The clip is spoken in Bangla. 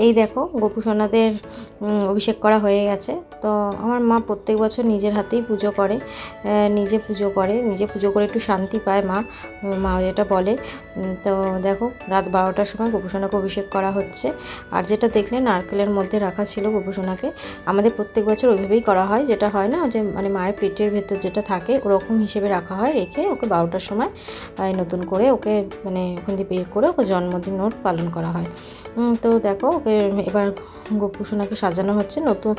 এই দেখো গোপু সোনাদের অভিষেক করা হয়ে গেছে। তো আমার মা প্রত্যেক বছর নিজের হাতেই পুজো করে, নিজে পুজো করে একটু শান্তি পায় মা যেটা বলে। তো দেখো রাত 12টার সময় গোপু সোনাকে অভিষেক করা হচ্ছে। আর যেটা দেখলে নারকেলের মধ্যে রাখা ছিল গোপু সোনাকে, আমাদের প্রত্যেক বছর ওইভাবেই করা হয়। যেটা হয় না যে মানে মায়ের পেটের ভেতর যেটা থাকে ওরকম হিসেবে রাখা হয়, রেখে ওকে 12টার সময় নতুন করে ওকে মানে ওখান দিয়ে বের করে ওকে জন্মদিন ওর পালন করা হয়। তো দেখো ওকে এবার গোপু সোনাকে সাজানো হচ্ছে নতুন